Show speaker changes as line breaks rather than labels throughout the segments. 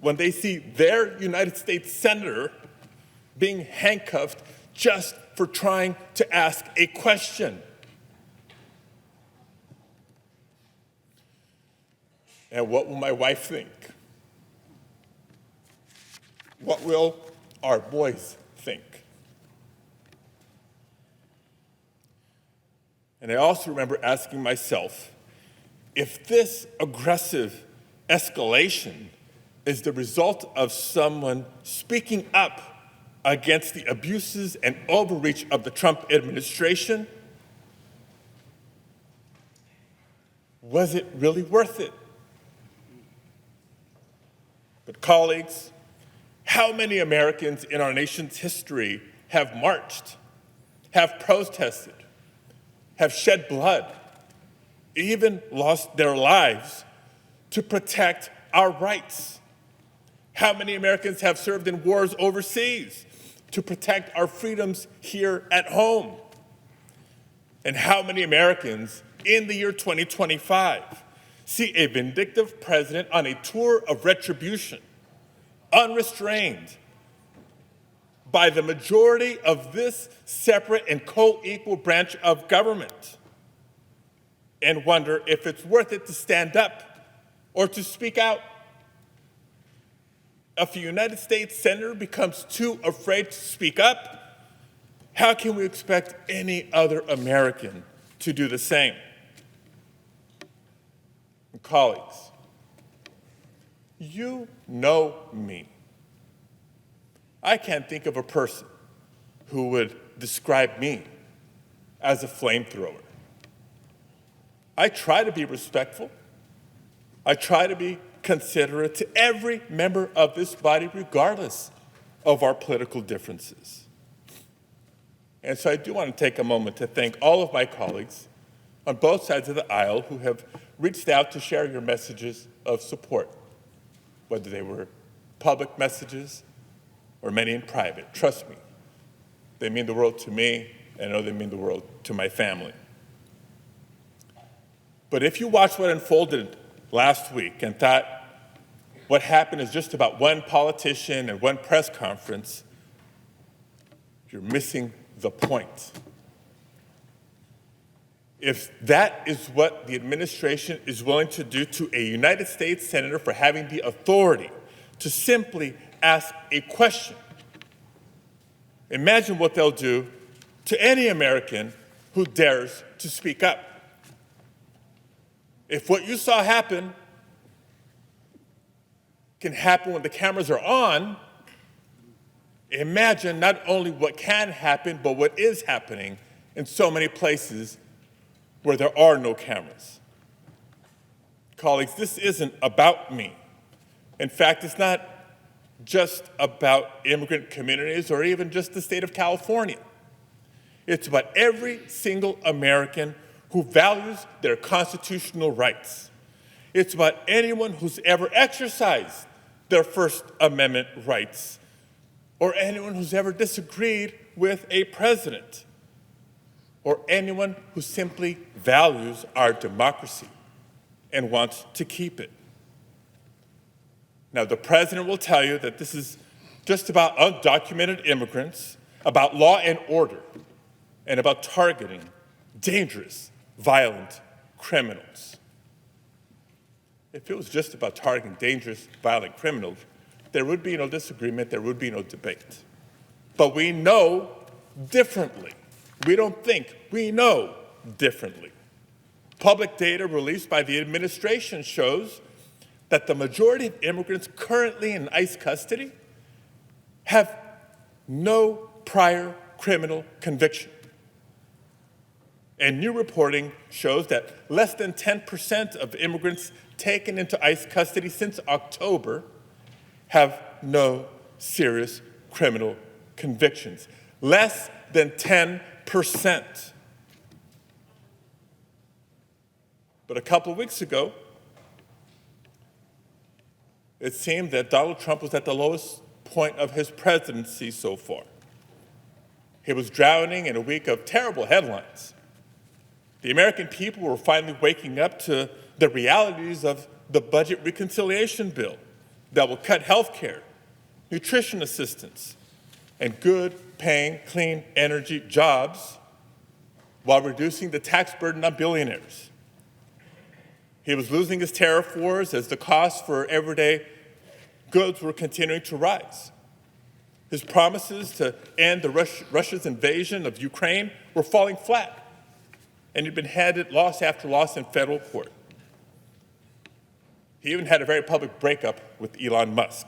when they see their United States senator being handcuffed just for trying to ask a question. And what will my wife think? What will our boys think? And I also remember asking myself, if this aggressive escalation is the result of someone speaking up against the abuses and overreach of the Trump administration, was it really worth it? But colleagues, how many Americans in our nation's history have marched, have protested, have shed blood, even lost their lives to protect our rights? How many Americans have served in wars overseas to protect our freedoms here at home? And how many Americans in the year 2025 see a vindictive president on a tour of retribution, unrestrained by the majority of this separate and co-equal branch of government, and wonder if it's worth it to stand up or to speak out? If a United States senator becomes too afraid to speak up, how can we expect any other American to do the same? And colleagues, you know me. I can't think of a person who would describe me as a flamethrower. I try to be respectful. I try to be considerate to every member of this body, regardless of our political differences. And so I do want to take a moment to thank all of my colleagues on both sides of the aisle who have reached out to share your messages of support, whether they were public messages or many in private. Trust me, they mean the world to me, and I know they mean the world to my family. But if you watched what unfolded last week and thought what happened is just about one politician and one press conference, you're missing the point. If that is what the administration is willing to do to a United States senator for having the authority to simply ask a question, imagine what they'll do to any American who dares to speak up. If what you saw happen can happen when the cameras are on, imagine not only what can happen, but what is happening in so many places where there are no cameras. Colleagues, this isn't about me. In fact, it's not just about immigrant communities or even just the state of California. It's about every single American who values their constitutional rights. It's about anyone who's ever exercised their First Amendment rights, or anyone who's ever disagreed with a president, or anyone who simply values our democracy and wants to keep it. Now, the president will tell you that this is just about undocumented immigrants, about law and order, and about targeting dangerous, violent criminals. If it was just about targeting dangerous, violent criminals, there would be no disagreement, there would be no debate. But we know differently. We don't think, we know differently. Public data released by the administration shows that the majority of immigrants currently in ICE custody have no prior criminal conviction. And new reporting shows that less than 10% of immigrants taken into ICE custody since October have no serious criminal convictions. Less than 10%. But a couple of weeks ago, it seemed that Donald Trump was at the lowest point of his presidency so far. He was drowning in a week of terrible headlines. The American people were finally waking up to the realities of the budget reconciliation bill, that will cut health care, nutrition assistance, and good-paying, clean energy jobs while reducing the tax burden on billionaires. He was losing his tariff wars as the costs for everyday goods were continuing to rise. His promises to end Russia's invasion of Ukraine were falling flat, and he'd been handed loss after loss in federal court. He even had a very public breakup with Elon Musk.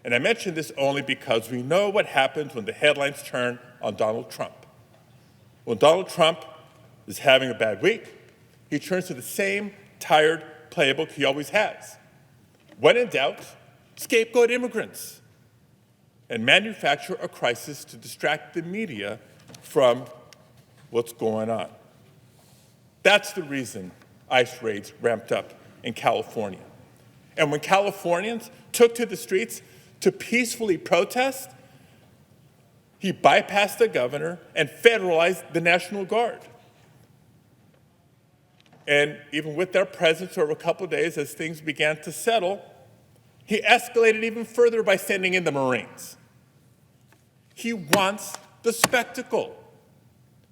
And I mention this only because we know what happens when the headlines turn on Donald Trump. When Donald Trump is having a bad week, he turns to the same tired playbook he always has. When in doubt, scapegoat immigrants and manufacture a crisis to distract the media from what's going on. That's the reason ICE raids ramped up in California. And when Californians took to the streets to peacefully protest, he bypassed the governor and federalized the National Guard. And even with their presence over a couple of days as things began to settle, he escalated even further by sending in the Marines. He wants the spectacle,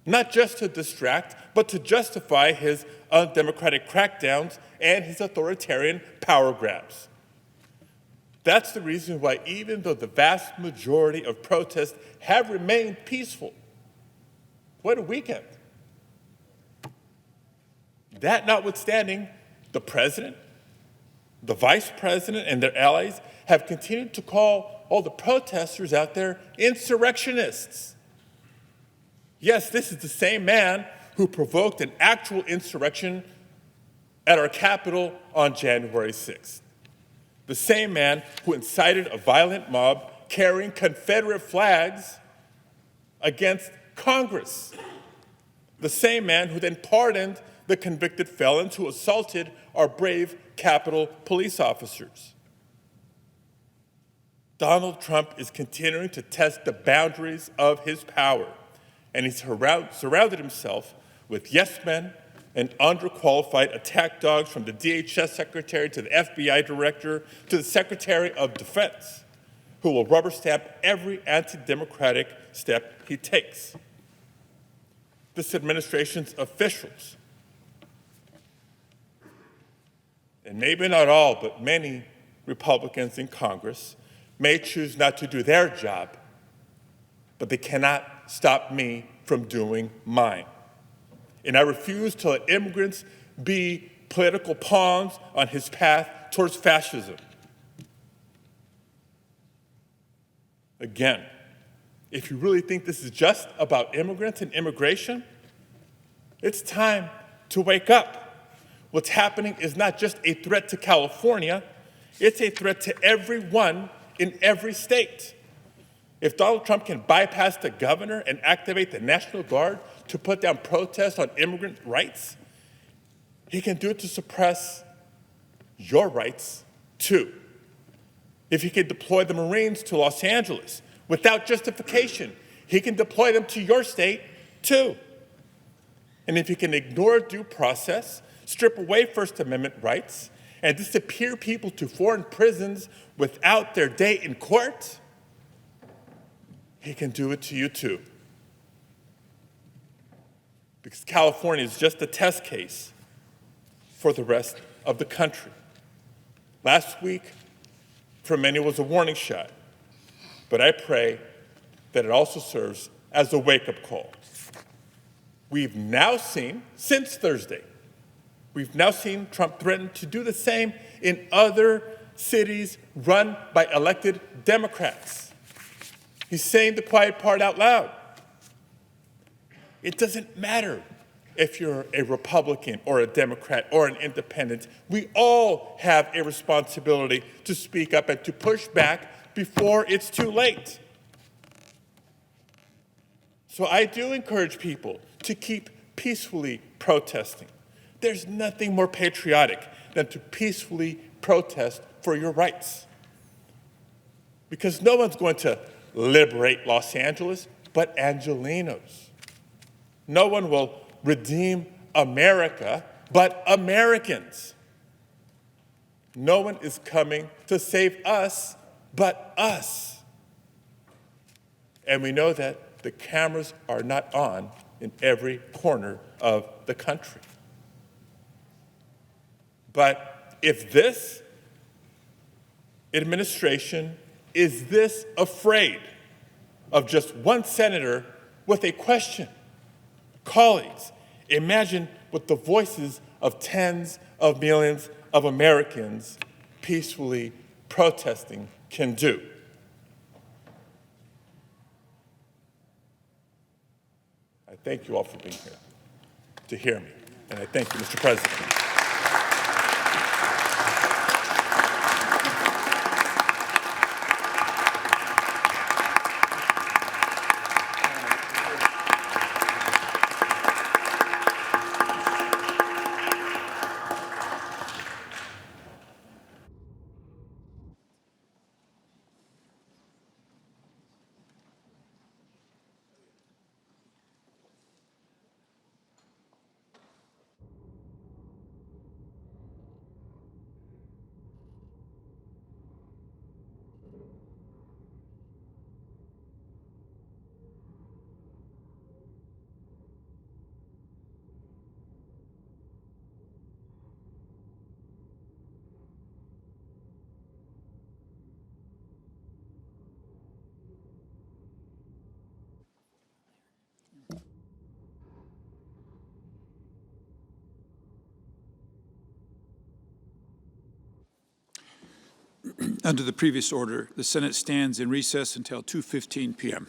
not just to distract, but to justify his undemocratic crackdowns and his authoritarian power grabs. That's the reason why, even though the vast majority of protests have remained peaceful, what a weekend. That notwithstanding, the president, the vice president, and their allies have continued to call all the protesters out there insurrectionists. Yes, this is the same man who provoked an actual insurrection at our Capitol on January 6th. The same man who incited a violent mob carrying Confederate flags against Congress. The same man who then pardoned the convicted felons who assaulted our brave Capitol police officers. Donald Trump is continuing to test the boundaries of his power, and he's surrounded himself with yes men and underqualified attack dogs, from the DHS secretary to the FBI director to the Secretary of Defense, who will rubber stamp every anti-democratic step he takes. This administration's officials, and maybe not all, but many Republicans in Congress, may choose not to do their job, but they cannot stop me from doing mine. And I refuse to let immigrants be political pawns on his path towards fascism. Again, if you really think this is just about immigrants and immigration, it's time to wake up. What's happening is not just a threat to California, it's a threat to everyone in every state. If Donald Trump can bypass the governor and activate the National Guard to put down protests on immigrant rights, he can do it to suppress your rights too. If he can deploy the Marines to Los Angeles without justification, he can deploy them to your state too. And if he can ignore due process, strip away First Amendment rights, and disappear people to foreign prisons without their day in court, he can do it to you too. Because California is just a test case for the rest of the country. Last week, for many, was a warning shot, but I pray that it also serves as a wake-up call. We've now seen, since Thursday, we've now seen Trump threaten to do the same in other cities run by elected Democrats. He's saying the quiet part out loud. It doesn't matter if you're a Republican or a Democrat or an independent. We all have a responsibility to speak up and to push back before it's too late. So I do encourage people to keep peacefully protesting. There's nothing more patriotic than to peacefully protest for your rights. Because no one's going to liberate Los Angeles but Angelenos. No one will redeem America but Americans. No one is coming to save us but us. And we know that the cameras are not on in every corner of the country. But if this administration is this afraid of just one senator with a question, colleagues, imagine what the voices of tens of millions of Americans peacefully protesting can do. I thank you all for being here to hear me, and I thank you, Mr. President.
Under the previous order, the Senate stands in recess until 2:15 p.m.